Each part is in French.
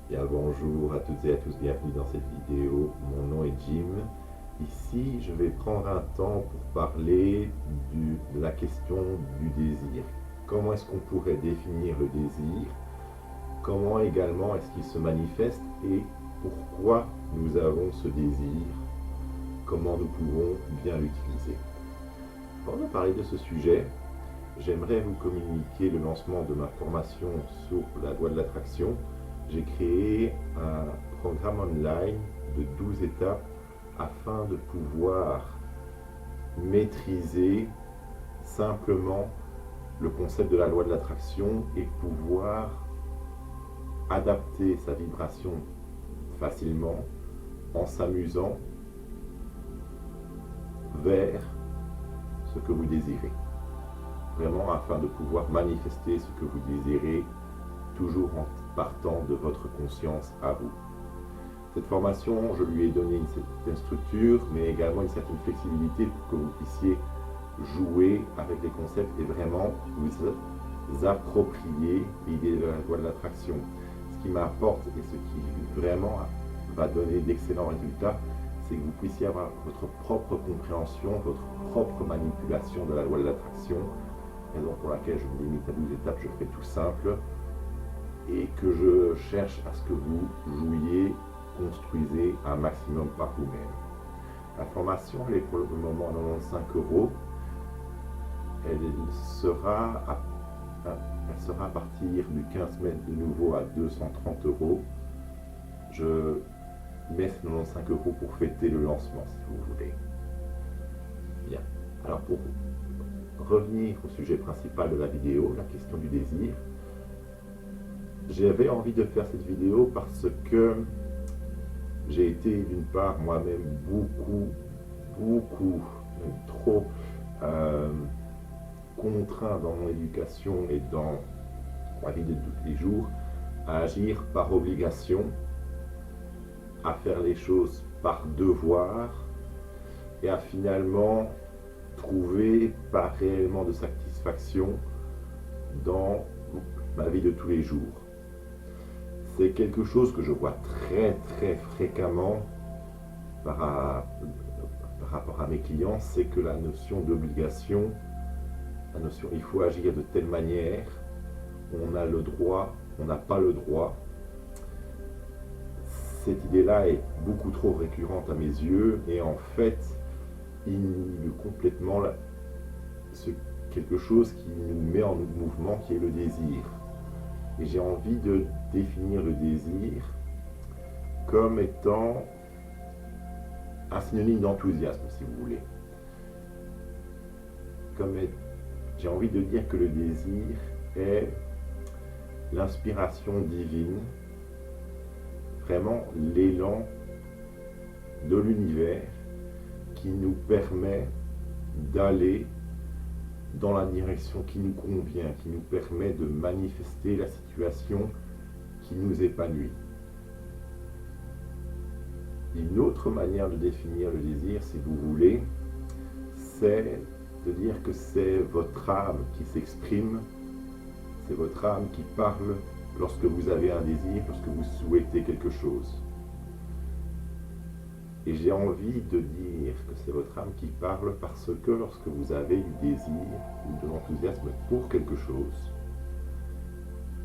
Bien, bonjour à toutes et à tous, bienvenue dans cette vidéo. Mon nom est Jim. Ici, je vais prendre un temps pour parler de la question du désir. Comment est-ce qu'on pourrait définir le désir? Comment également est-ce qu'il se manifeste et pourquoi nous avons ce désir? Comment nous pouvons bien l'utiliser? Avant de parler de ce sujet, j'aimerais vous communiquer le lancement de ma formation sur la loi de l'attraction. J'ai créé un programme online de 12 étapes afin de pouvoir maîtriser simplement le concept de la loi de l'attraction et pouvoir adapter sa vibration facilement en s'amusant vers ce que vous désirez. Vraiment afin de pouvoir manifester ce que vous désirez, toujours en partant de votre conscience à vous. Cette formation, je lui ai donné une certaine structure, mais également une certaine flexibilité pour que vous puissiez jouer avec les concepts et vraiment vous approprier l'idée de la loi de l'attraction. Ce qui m'apporte et ce qui vraiment va donner d'excellents résultats, c'est que vous puissiez avoir votre propre compréhension, votre propre manipulation de la loi de l'attraction, raison pour laquelle je me limite à 12 étapes, je fais tout simple, et que je cherche à ce que vous jouiez, construisez un maximum par vous-même. La formation, elle est pour le moment à 95 €. Elle sera à partir du 15 mai de nouveau à 230 €. Je mets ces 95 € pour fêter le lancement, si vous voulez. Bien. Alors pour revenir au sujet principal de la vidéo, la question du désir, j'avais envie de faire cette vidéo parce que j'ai été d'une part moi-même beaucoup, même trop contraint dans mon éducation et dans ma vie de tous les jours à agir par obligation, à faire les choses par devoir et à finalement trouver pas réellement de satisfaction dans ma vie de tous les jours. C'est quelque chose que je vois très fréquemment par rapport à mes clients, c'est que la notion d'obligation, la notion il faut agir de telle manière, on a le droit, on n'a pas le droit. Cette idée-là est beaucoup trop récurrente à mes yeux et en fait inhibe complètement quelque chose qui nous met en mouvement, qui est le désir. Et j'ai envie de définir le désir comme étant un synonyme d'enthousiasme, si vous voulez. J'ai envie de dire que le désir est l'inspiration divine, vraiment l'élan de l'univers qui nous permet d'aller dans la direction qui nous convient, qui nous permet de manifester la situation qui nous épanouit. Une autre manière de définir le désir, si vous voulez, c'est de dire que c'est votre âme qui s'exprime, c'est votre âme qui parle lorsque vous avez un désir, lorsque vous souhaitez quelque chose. Et j'ai envie de dire que c'est votre âme qui parle parce que lorsque vous avez du désir ou de l'enthousiasme pour quelque chose,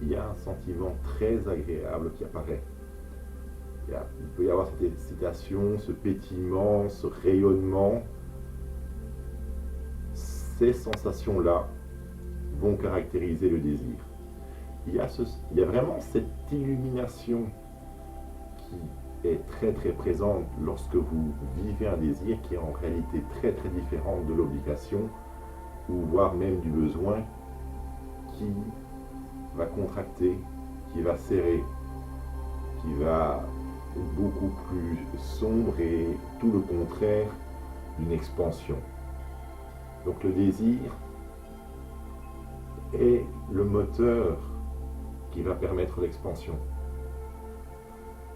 il y a un sentiment très agréable qui apparaît. Il peut y avoir cette excitation, ce pétillement, ce rayonnement. Ces sensations-là vont caractériser le désir. Il y a vraiment cette illumination qui est très présente lorsque vous vivez un désir qui est en réalité très différente de l'obligation ou voire même du besoin qui va contracter, qui va serrer, qui va être beaucoup plus sombre et tout le contraire d'une expansion. Donc le désir est le moteur qui va permettre l'expansion.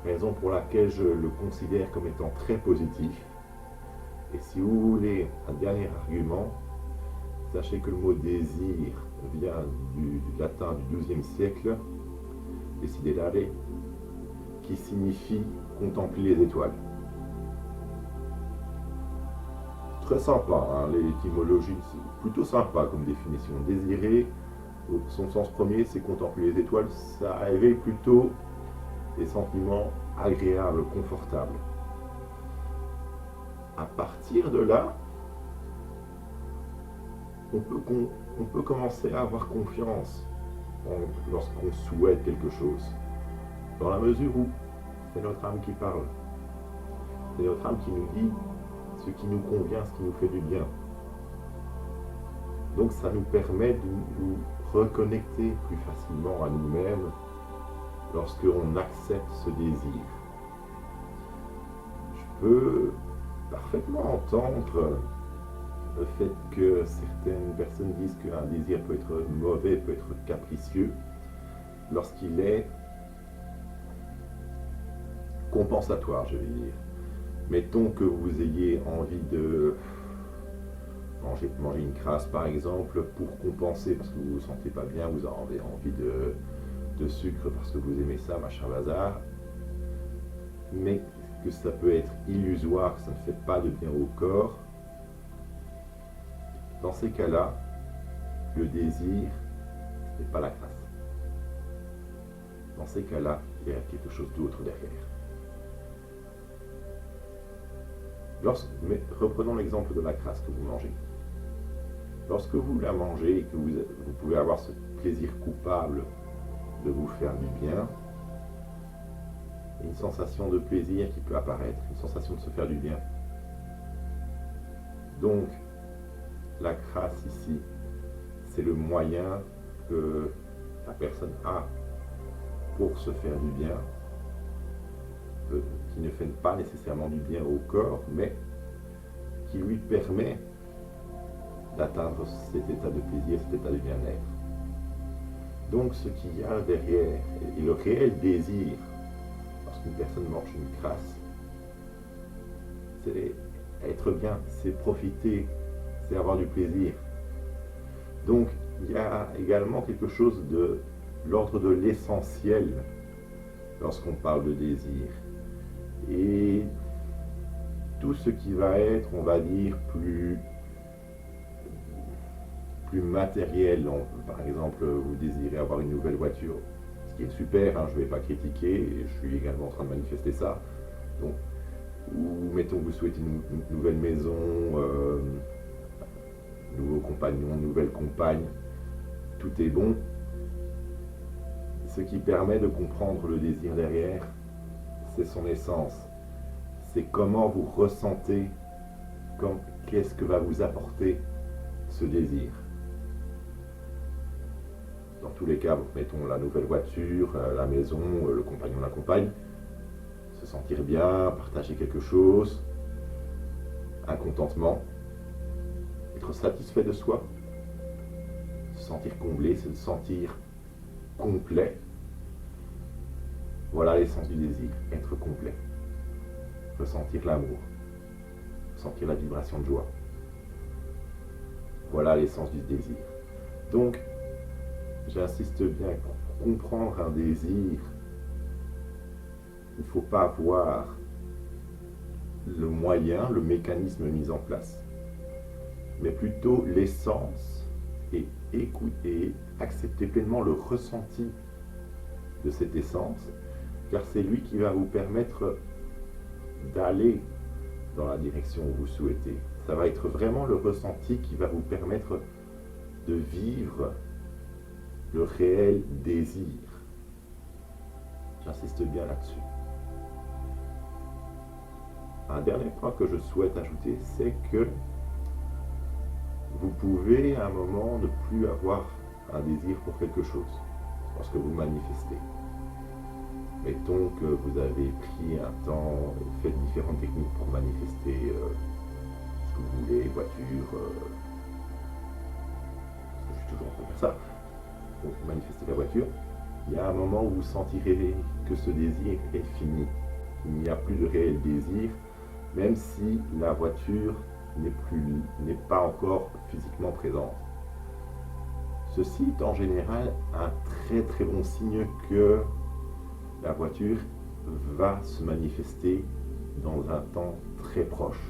Raison pour laquelle je le considère comme étant très positif. Et si vous voulez un dernier argument, sachez que le mot désir vient du latin du XIIe siècle, desidérare, qui signifie contempler les étoiles. Très sympa, hein, l'étymologie, c'est plutôt sympa comme définition. Désirer, son sens premier, c'est contempler les étoiles, ça réveille plutôt des sentiments agréables, confortables. À partir de là, on peut commencer à avoir confiance lorsqu'on souhaite quelque chose, dans la mesure où c'est notre âme qui parle, c'est notre âme qui nous dit ce qui nous convient, ce qui nous fait du bien. Donc ça nous permet de nous reconnecter plus facilement à nous-mêmes lorsqu'on accepte ce désir. Je peux parfaitement entendre le fait que certaines personnes disent qu'un désir peut être mauvais, peut être capricieux, lorsqu'il est compensatoire, je vais dire. Mettons que vous ayez envie de manger une crasse, par exemple, pour compenser, parce que vous ne vous sentez pas bien, vous avez envie de sucre parce que vous aimez ça, machin bazar, mais que ça peut être illusoire, que ça ne fait pas de bien au corps. Dans ces cas-là, le désir n'est pas la crasse. Dans ces cas-là, il y a quelque chose d'autre derrière. Mais reprenons l'exemple de la crasse que vous mangez. Lorsque vous la mangez et que vous pouvez avoir ce plaisir coupable de vous faire du bien, une sensation de plaisir qui peut apparaître, une sensation de se faire du bien. Donc, la crasse ici, c'est le moyen que la personne a pour se faire du bien, qui ne fait pas nécessairement du bien au corps, mais qui lui permet d'atteindre cet état de plaisir, cet état de bien-être. Donc ce qu'il y a derrière, et le réel désir, lorsqu'une personne mange une crasse, c'est être bien, c'est profiter, c'est avoir du plaisir. Donc il y a également quelque chose de l'ordre de l'essentiel lorsqu'on parle de désir. Et tout ce qui va être, on va dire, plus matériel. Par exemple, vous désirez avoir une nouvelle voiture, ce qui est super, hein, je ne vais pas critiquer, et je suis également en train de manifester ça. Donc, ou mettons que vous souhaitez une nouvelle maison, nouveau compagnon, nouvelle compagne, tout est bon. Ce qui permet de comprendre le désir derrière, c'est son essence. C'est comment vous ressentez, qu'est-ce que va vous apporter ce désir. Dans tous les cas, mettons la nouvelle voiture, la maison, le compagnon, la compagne, se sentir bien, partager quelque chose, un contentement, être satisfait de soi, se sentir comblé, se sentir complet. Voilà l'essence du désir, être complet, ressentir l'amour, ressentir la vibration de joie. Voilà l'essence du désir. Donc, j'insiste bien, pour comprendre un désir, il ne faut pas voir le moyen, le mécanisme mis en place, mais plutôt l'essence et écouter, accepter pleinement le ressenti de cette essence, car c'est lui qui va vous permettre d'aller dans la direction où vous souhaitez. Ça va être vraiment le ressenti qui va vous permettre de vivre le réel désir. J'insiste bien là-dessus. Un dernier point que je souhaite ajouter, c'est que vous pouvez à un moment ne plus avoir un désir pour quelque chose lorsque vous manifestez. Mettons que vous avez pris un temps, fait différentes techniques pour manifester ce que vous voulez, voiture, je suis toujours en train de faire ça, pour manifester la voiture. Il y a un moment où vous sentirez que ce désir est fini. Il n'y a plus de réel désir, même si la voiture n'est pas encore physiquement présente. Ceci est en général un très très bon signe que la voiture va se manifester dans un temps très proche.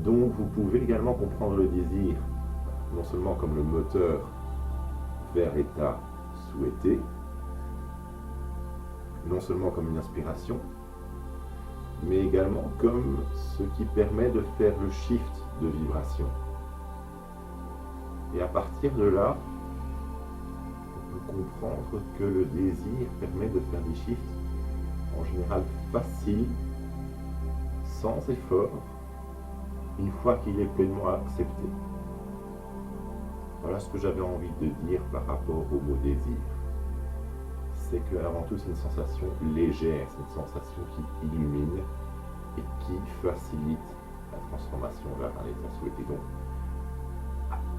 Donc vous pouvez également comprendre le désir non seulement comme le moteur vers l'état souhaité, non seulement comme une inspiration, mais également comme ce qui permet de faire le shift de vibration. Et à partir de là, on peut comprendre que le désir permet de faire des shifts en général faciles, sans effort, une fois qu'il est pleinement accepté. Voilà ce que j'avais envie de dire par rapport au mot désir. C'est qu'avant tout, c'est une sensation légère, c'est une sensation qui illumine et qui facilite la transformation vers un état souhaité. Donc,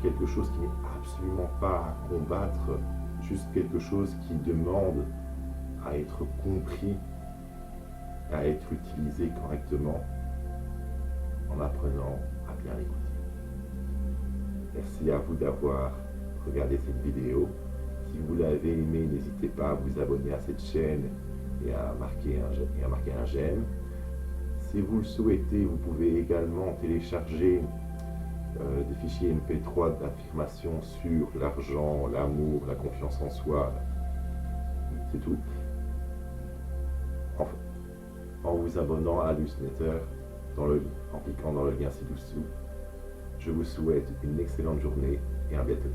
quelque chose qui n'est absolument pas à combattre, juste quelque chose qui demande à être compris, à être utilisé correctement, en apprenant à bien l'écouter. Merci à vous d'avoir regardé cette vidéo. Si vous l'avez aimé, n'hésitez pas à vous abonner à cette chaîne et à marquer un j'aime. Si vous le souhaitez, vous pouvez également télécharger des fichiers MP3 d'affirmation sur l'argent, l'amour, la confiance en soi. C'est tout. En vous abonnant à la newsletter, en cliquant dans le lien ci-dessous. Je vous souhaite une excellente journée et à bientôt.